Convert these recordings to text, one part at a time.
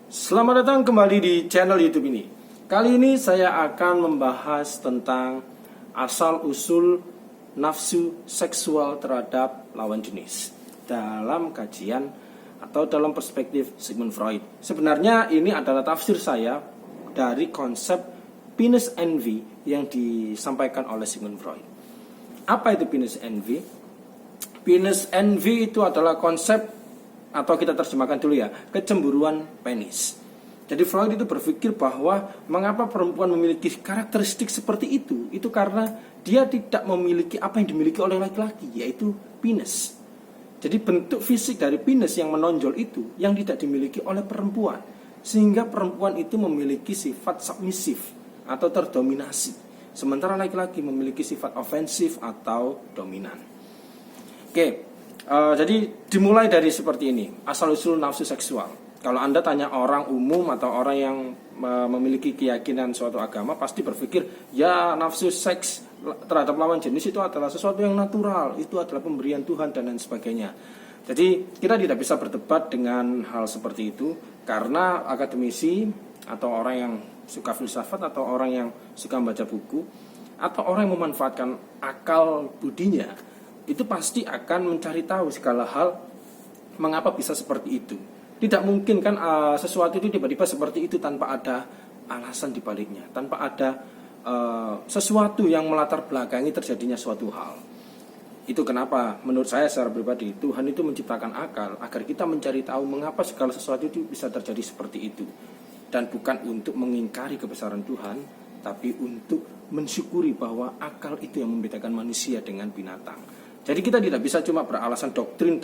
Selamat datang kembali di channel YouTube ini. Kali ini saya akan membahas tentang asal-usul nafsu seksual terhadap lawan jenis dalam kajian atau dalam perspektif Sigmund Freud. Sebenarnya ini adalah tafsir saya dari konsep penis envy yang disampaikan oleh Sigmund Freud. Apa itu penis envy? Penis envy itu adalah konsep, atau kita terjemahkan dulu ya, kecemburuan penis. Jadi Freud itu berpikir bahwa mengapa perempuan memiliki karakteristik seperti itu karena dia tidak memiliki apa yang dimiliki oleh laki-laki, yaitu penis. Jadi bentuk fisik dari penis yang menonjol itu yang tidak dimiliki oleh perempuan, sehingga perempuan itu memiliki sifat submisif atau terdominasi, sementara laki-laki memiliki sifat ofensif atau dominan. Jadi dimulai dari seperti ini, asal-usul nafsu seksual. Kalau Anda tanya orang umum atau orang yang memiliki keyakinan suatu agama, pasti berpikir, ya nafsu seks terhadap lawan jenis itu adalah sesuatu yang natural, itu adalah pemberian Tuhan dan lain sebagainya. Jadi kita tidak bisa berdebat dengan hal seperti itu, karena akademisi atau orang yang suka filsafat atau orang yang suka membaca buku atau orang yang memanfaatkan akal budinya, itu pasti akan mencari tahu segala hal mengapa bisa seperti itu. Tidak mungkin kan sesuatu itu tiba-tiba seperti itu tanpa ada alasan di baliknya, tanpa ada sesuatu yang melatar belakangi terjadinya suatu hal. Itu kenapa menurut saya secara pribadi Tuhan itu menciptakan akal agar kita mencari tahu mengapa segala sesuatu itu bisa terjadi seperti itu. Dan bukan untuk mengingkari kebesaran Tuhan, tapi untuk mensyukuri bahwa akal itu yang membedakan manusia dengan binatang. Jadi kita tidak bisa cuma beralasan doktrin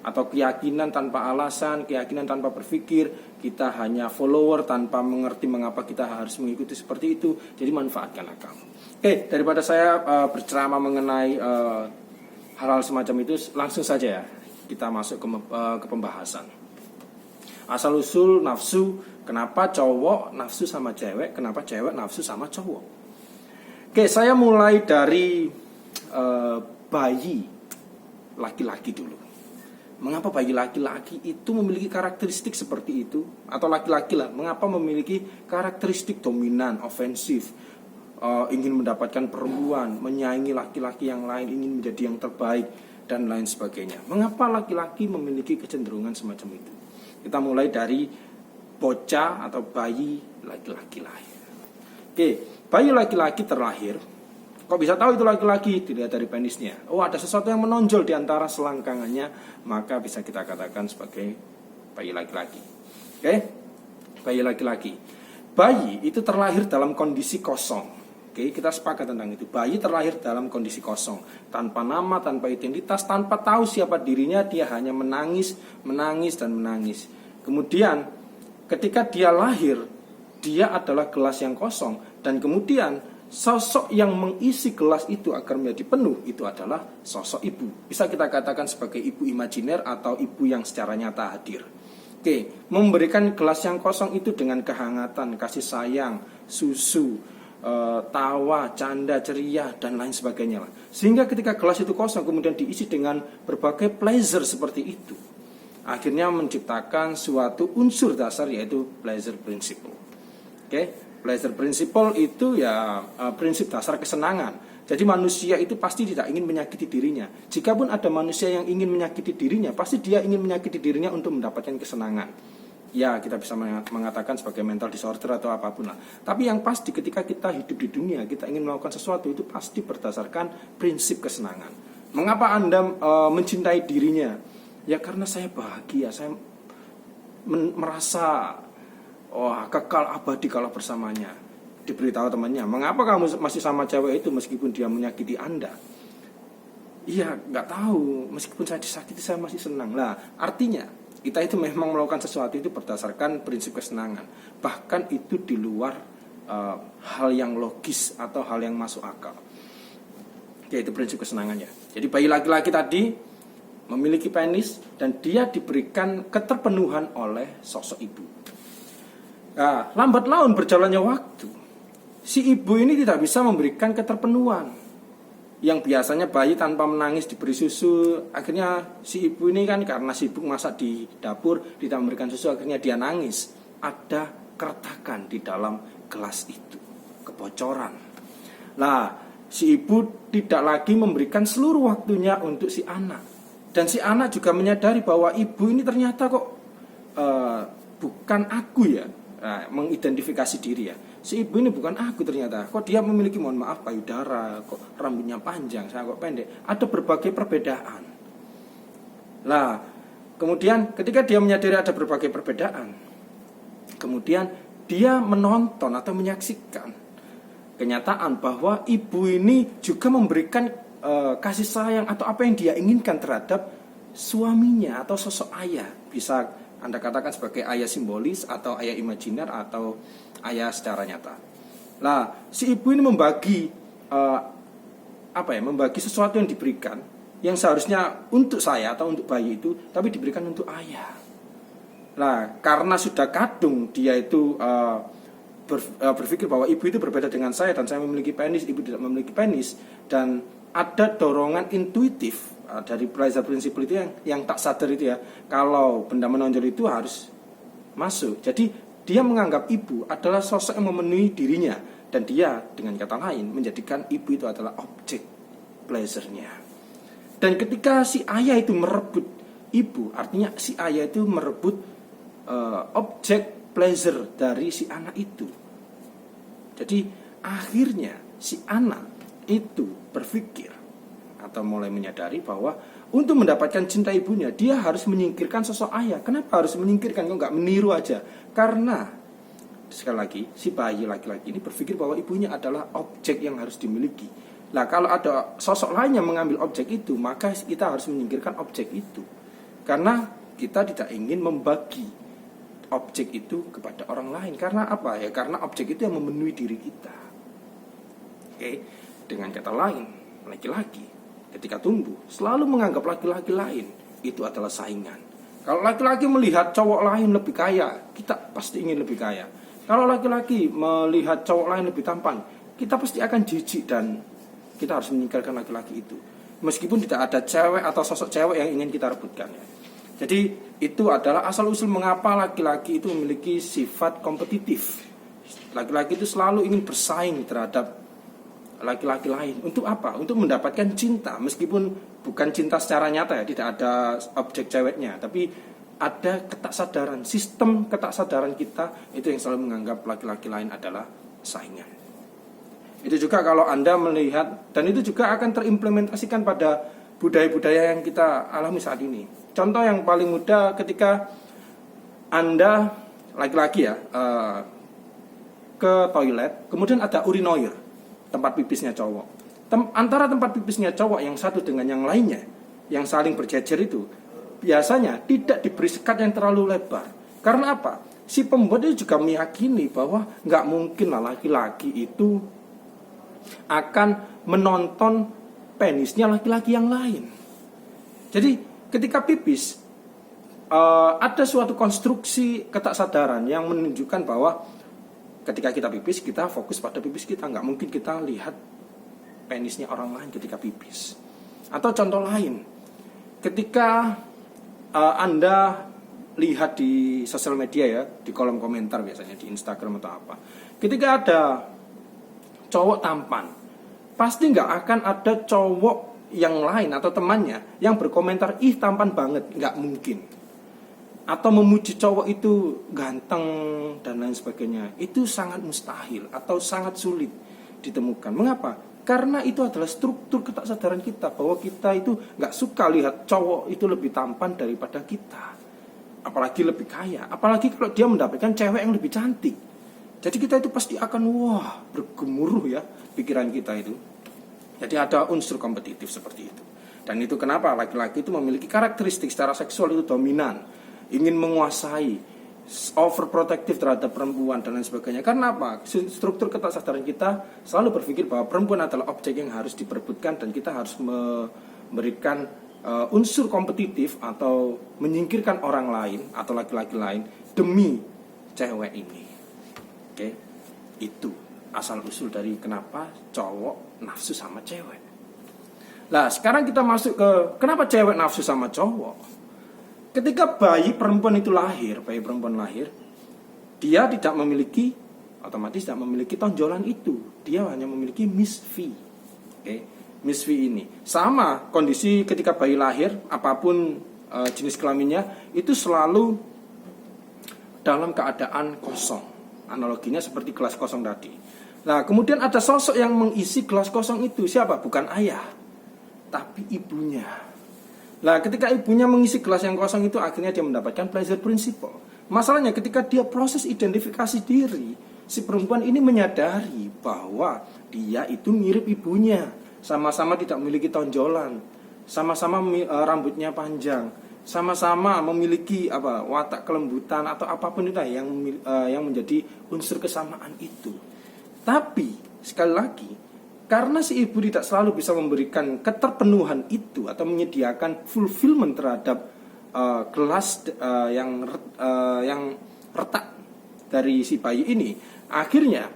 atau keyakinan tanpa alasan, keyakinan tanpa berpikir. Kita hanya follower tanpa mengerti mengapa kita harus mengikuti seperti itu. Jadi manfaatkan akal. Daripada saya berceramah mengenai hal-hal semacam itu, langsung saja ya kita masuk ke pembahasan. Asal-usul nafsu, kenapa cowok nafsu sama cewek, kenapa cewek nafsu sama cowok. Saya mulai dari bayi laki-laki dulu. Mengapa bayi laki-laki itu memiliki karakteristik seperti itu? Atau laki-laki lah, mengapa memiliki karakteristik dominan, ofensif, ingin mendapatkan perempuan, menyaingi laki-laki yang lain, ingin menjadi yang terbaik, dan lain sebagainya. Mengapa laki-laki memiliki kecenderungan semacam itu? Kita mulai dari bocah atau bayi laki-laki lahir. Bayi laki-laki terlahir. Kok bisa tahu itu laki-laki? Dilihat dari penisnya. Oh, ada sesuatu yang menonjol di antara selangkangannya, maka bisa kita katakan sebagai bayi laki-laki. Bayi laki-laki. Bayi itu terlahir dalam kondisi kosong. Kita sepakat tentang itu. Bayi terlahir dalam kondisi kosong, tanpa nama, tanpa identitas, tanpa tahu siapa dirinya, dia hanya menangis, dan menangis. Kemudian ketika dia lahir, dia adalah gelas yang kosong, dan kemudian sosok yang mengisi gelas itu agar menjadi penuh itu adalah sosok ibu. Bisa kita katakan sebagai ibu imajiner atau ibu yang secara nyata hadir. Memberikan gelas yang kosong itu dengan kehangatan, kasih sayang, susu, tawa, canda, ceria, dan lain sebagainya. Sehingga ketika gelas itu kosong kemudian diisi dengan berbagai pleasure seperti itu, akhirnya menciptakan suatu unsur dasar, yaitu pleasure principle. Pleasure principle itu ya prinsip dasar kesenangan. Jadi manusia itu pasti tidak ingin menyakiti dirinya. Jikapun ada manusia yang ingin menyakiti dirinya, pasti dia ingin menyakiti dirinya untuk mendapatkan kesenangan. Ya, kita bisa mengatakan sebagai mental disorder atau apapun lah. Tapi yang pasti ketika kita hidup di dunia, kita ingin melakukan sesuatu itu pasti berdasarkan prinsip kesenangan. Mengapa Anda mencintai dirinya? Ya karena saya bahagia, saya merasa kekal abadi kalau bersamanya. Diberitahu temannya, mengapa kamu masih sama cewek itu meskipun dia menyakiti Anda? Iya, nggak tahu, meskipun saya disakiti saya masih senang. Lah, artinya kita itu memang melakukan sesuatu itu berdasarkan prinsip kesenangan. Bahkan itu di luar hal yang logis atau hal yang masuk akal. Yaitu prinsip kesenangannya. Jadi bayi laki-laki tadi memiliki penis dan dia diberikan keterpenuhan oleh sosok ibu. Nah, lambat laun berjalannya waktu, si ibu ini tidak bisa memberikan keterpenuhan. yang biasanya bayi tanpa menangis diberi susu, akhirnya si ibu ini kan karena sibuk masak di dapur, tidak memberikan susu, akhirnya dia nangis. Ada keretakan di dalam gelas itu, kebocoran. Nah, si ibu tidak lagi memberikan seluruh waktunya untuk si anak. Dan si anak juga menyadari bahwa ibu ini ternyata kok bukan aku ya. Nah, mengidentifikasi diri ya. Si ibu ini bukan aku ternyata. Kok dia memiliki, mohon maaf, payudara, kok rambutnya panjang, saya kok pendek. Ada berbagai perbedaan. Nah, kemudian ketika dia menyadari ada berbagai perbedaan, kemudian dia menonton atau menyaksikan kenyataan bahwa ibu ini juga memberikan kasih sayang atau apa yang dia inginkan terhadap suaminya atau sosok ayah. Bisa Anda katakan sebagai ayah simbolis atau ayah imajiner atau ayah secara nyata. Nah, si ibu ini membagi membagi sesuatu yang diberikan yang seharusnya untuk saya atau untuk bayi itu, tapi diberikan untuk ayah. Nah, karena sudah kadung dia itu berpikir bahwa ibu itu berbeda dengan saya dan saya memiliki penis, ibu tidak memiliki penis, dan ada dorongan intuitif dari belajar prinsip itu yang tak sadar itu ya, kalau benda menonjol itu harus masuk. Jadi dia menganggap ibu adalah sosok yang memenuhi dirinya, dan dia dengan kata lain menjadikan ibu itu adalah objek pleasure-nya. Dan ketika si ayah itu merebut ibu, artinya si ayah itu merebut objek pleasure dari si anak itu. Jadi akhirnya si anak itu berpikir atau mulai menyadari bahwa untuk mendapatkan cinta ibunya dia harus menyingkirkan sosok ayah. Kenapa harus menyingkirkan? Kok nggak meniru aja? Karena sekali lagi si bayi laki-laki ini berpikir bahwa ibunya adalah objek yang harus dimiliki. Nah, kalau ada sosok lain yang mengambil objek itu, maka kita harus menyingkirkan objek itu. Karena kita tidak ingin membagi objek itu kepada orang lain. Karena apa ya? Karena objek itu yang memenuhi diri kita. Oke. Dengan kata lain, laki-laki ketika tumbuh selalu menganggap laki-laki lain itu adalah saingan. Kalau laki-laki melihat cowok lain lebih kaya, kita pasti ingin lebih kaya. Kalau laki-laki melihat cowok lain lebih tampan, kita pasti akan jijik dan kita harus meninggalkan laki-laki itu. Meskipun tidak ada cewek atau sosok cewek yang ingin kita rebutkan ya. Jadi itu adalah asal-usul mengapa laki-laki itu memiliki sifat kompetitif. Laki-laki itu selalu ingin bersaing terhadap laki-laki lain. Untuk apa? Untuk mendapatkan cinta. Meskipun bukan cinta secara nyata ya, tidak ada objek ceweknya, tapi ada ketaksadaran. Sistem ketaksadaran kita itu yang selalu menganggap laki-laki lain adalah saingan. Itu juga kalau Anda melihat, dan itu juga akan terimplementasikan pada budaya-budaya yang kita alami saat ini. Contoh yang paling mudah ketika Anda laki-laki ya ke toilet, kemudian ada urinoir, tempat pipisnya cowok. Antara tempat pipisnya cowok yang satu dengan yang lainnya, yang saling berjejer itu, biasanya tidak diberi sekat yang terlalu lebar. Karena apa? Si pembuat itu juga meyakini bahwa nggak mungkin lah laki-laki itu akan menonton penisnya laki-laki yang lain. Jadi ketika pipis ada suatu konstruksi ketaksadaran yang menunjukkan bahwa ketika kita pipis, kita fokus pada pipis kita. Nggak mungkin kita lihat penisnya orang lain ketika pipis. Atau contoh lain, ketika Anda lihat di sosial media ya, di kolom komentar biasanya di Instagram atau apa, ketika ada cowok tampan, pasti nggak akan ada cowok yang lain atau temannya yang berkomentar, ih tampan banget, nggak mungkin. Atau memuji cowok itu ganteng dan lain sebagainya. Itu sangat mustahil atau sangat sulit ditemukan. Mengapa? Karena itu adalah struktur ketaksadaran kita, bahwa kita itu nggak suka lihat cowok itu lebih tampan daripada kita, apalagi lebih kaya, apalagi kalau dia mendapatkan cewek yang lebih cantik. Jadi kita itu pasti akan bergemuruh ya pikiran kita itu. Jadi ada unsur kompetitif seperti itu. Dan itu kenapa laki-laki itu memiliki karakteristik secara seksual itu dominan, ingin menguasai, overprotective terhadap perempuan dan lain sebagainya. Karena apa? Struktur ketaksadaran kita selalu berpikir bahwa perempuan adalah objek yang harus diperebutkan, dan kita harus memberikan unsur kompetitif atau menyingkirkan orang lain atau laki-laki lain demi cewek ini. Oke, itu asal usul dari kenapa cowok nafsu sama cewek. Nah, sekarang kita masuk ke kenapa cewek nafsu sama cowok. Ketika bayi perempuan lahir, dia tidak memiliki, otomatis tidak memiliki tonjolan itu. Dia hanya memiliki Miss V. Oke, Miss V ini. Sama kondisi ketika bayi lahir, apapun jenis kelaminnya, itu selalu dalam keadaan kosong. Analoginya seperti gelas kosong tadi. Nah, kemudian ada sosok yang mengisi gelas kosong itu. Siapa? Bukan ayah, tapi ibunya. Nah, ketika ibunya mengisi gelas yang kosong itu, akhirnya dia mendapatkan pleasure principle. Masalahnya ketika dia proses identifikasi diri, si perempuan ini menyadari bahwa dia itu mirip ibunya. Sama-sama tidak memiliki tonjolan, sama-sama rambutnya panjang, sama-sama memiliki watak kelembutan atau apapun itu yang menjadi unsur kesamaan itu. Tapi sekali lagi, karena si ibu tidak selalu bisa memberikan keterpenuhan itu atau menyediakan fulfillment terhadap gelas yang retak dari si bayi ini, akhirnya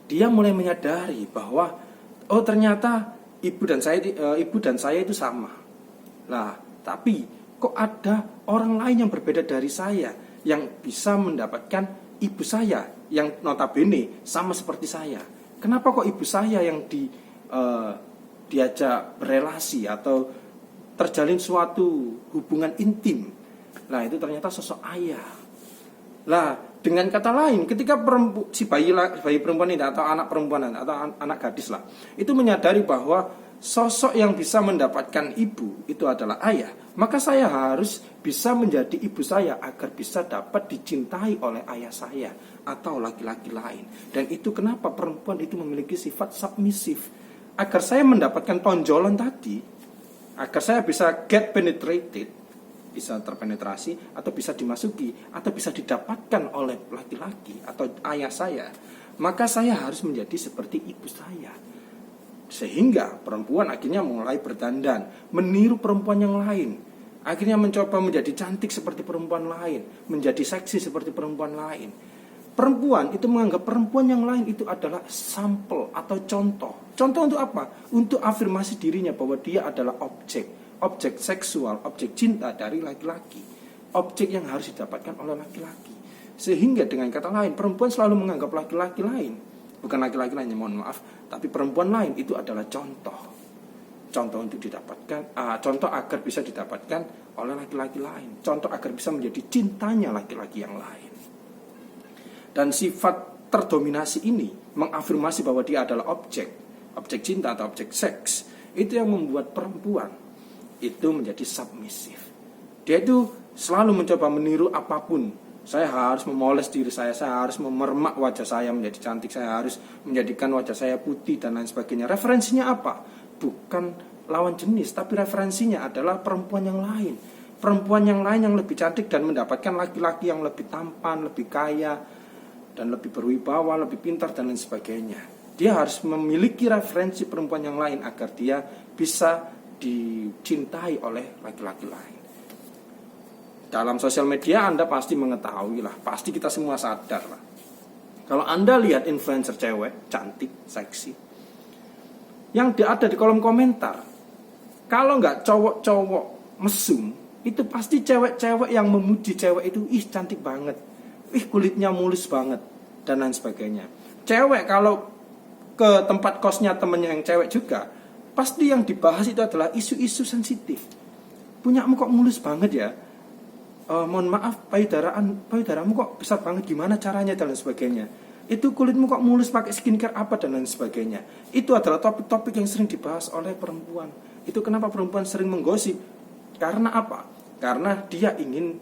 dia mulai menyadari bahwa ternyata ibu dan saya itu sama. Nah, tapi kok ada orang lain yang berbeda dari saya yang bisa mendapatkan ibu saya yang notabene sama seperti saya. Kenapa kok ibu saya yang diajak berelasi atau terjalin suatu hubungan intim? Nah, itu ternyata sosok ayah. Nah, dengan kata lain, ketika si bayi perempuan ini atau anak perempuan atau anak gadis lah, itu menyadari bahwa sosok yang bisa mendapatkan ibu itu adalah ayah, maka saya harus bisa menjadi ibu saya agar bisa dapat dicintai oleh ayah saya atau laki-laki lain. Dan itu kenapa perempuan itu memiliki sifat submisif, agar saya mendapatkan tonjolan tadi, agar saya bisa get penetrated, bisa terpenetrasi atau bisa dimasuki atau bisa didapatkan oleh laki-laki atau ayah saya, maka saya harus menjadi seperti ibu saya. Sehingga perempuan akhirnya mulai berdandan, meniru perempuan yang lain, akhirnya mencoba menjadi cantik seperti perempuan lain, menjadi seksi seperti perempuan lain. Perempuan itu menganggap perempuan yang lain itu adalah sampel atau contoh. Contoh untuk apa? Untuk afirmasi dirinya bahwa dia adalah objek seksual, objek cinta dari laki-laki, objek yang harus didapatkan oleh laki-laki. Sehingga dengan kata lain, perempuan selalu menganggap laki-laki lain, bukan laki-laki lainnya, mohon maaf, tapi perempuan lain itu adalah contoh untuk didapatkan, contoh agar bisa didapatkan oleh laki-laki lain, contoh agar bisa menjadi cintanya laki-laki yang lain. Dan sifat terdominasi ini mengafirmasi bahwa dia adalah objek cinta atau objek seks, itu yang membuat perempuan itu menjadi submisif. Dia itu selalu mencoba meniru apapun. Saya harus memoles diri saya harus memermak wajah saya menjadi cantik, saya harus menjadikan wajah saya putih dan lain sebagainya. Referensinya apa? Bukan lawan jenis, tapi referensinya adalah perempuan yang lain. Perempuan yang lain yang lebih cantik dan mendapatkan laki-laki yang lebih tampan, lebih kaya, dan lebih berwibawa, lebih pintar dan lain sebagainya. Dia harus memiliki referensi perempuan yang lain agar dia bisa dicintai oleh laki-laki lain. Dalam sosial media Anda pasti mengetahui lah, pasti kita semua sadar lah. Kalau Anda lihat influencer cewek cantik, seksi, yang ada di kolom komentar, kalau nggak cowok-cowok mesum, itu pasti cewek-cewek yang memuji cewek itu, ih cantik banget, ih kulitnya mulus banget, dan lain sebagainya. Cewek kalau ke tempat kosnya temennya yang cewek juga, pasti yang dibahas itu adalah isu-isu sensitif. Punyamu kok mulus banget ya? Mohon maaf, payudaramu kok besar banget, gimana caranya dan lain sebagainya. Itu kulitmu kok mulus, pakai skincare apa dan lain sebagainya. Itu adalah topik-topik yang sering dibahas oleh perempuan. Itu kenapa perempuan sering menggosip. Karena apa? Karena dia ingin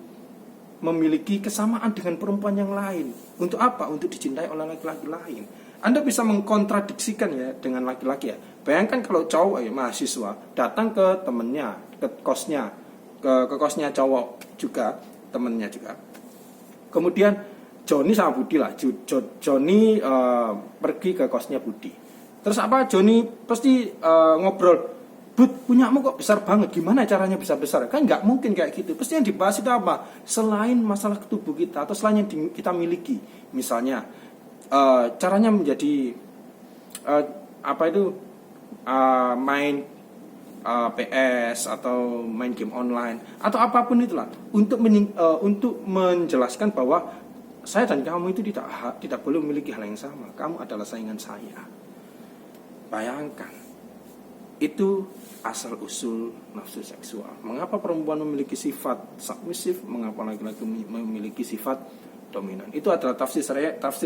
memiliki kesamaan dengan perempuan yang lain. Untuk apa? Untuk dicintai oleh laki-laki lain. Anda bisa mengkontradiksikan ya dengan laki-laki ya. Bayangkan kalau cowok mahasiswa datang ke temennya, ke kosnya, ke kosnya cowok juga, temennya juga. Kemudian Joni sama Budi lah, Joni pergi ke kosnya Budi. Terus apa? Joni pasti ngobrol, Bud, punyamu kok besar banget, gimana caranya bisa besar? Kan nggak mungkin kayak gitu. Pasti yang dibahas itu apa? Selain masalah tubuh kita atau selain yang kita miliki, misalnya caranya menjadi main PS atau main game online atau apapun itulah untuk menjelaskan bahwa saya dan kamu itu tidak boleh memiliki hal yang sama. Kamu adalah saingan saya. Bayangkan, itu asal usul nafsu seksual. Mengapa perempuan memiliki sifat submisif, mengapa laki-laki memiliki sifat dominan? Itu adalah tafsir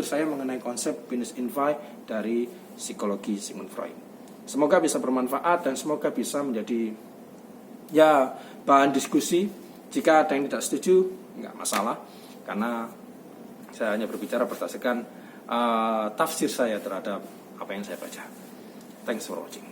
saya mengenai konsep penis invite dari psikologi Sigmund Freud. Semoga bisa bermanfaat dan semoga bisa menjadi bahan diskusi. Jika ada yang tidak setuju, nggak masalah, karena saya hanya berbicara berdasarkan tafsir saya terhadap apa yang saya baca. Thanks for watching.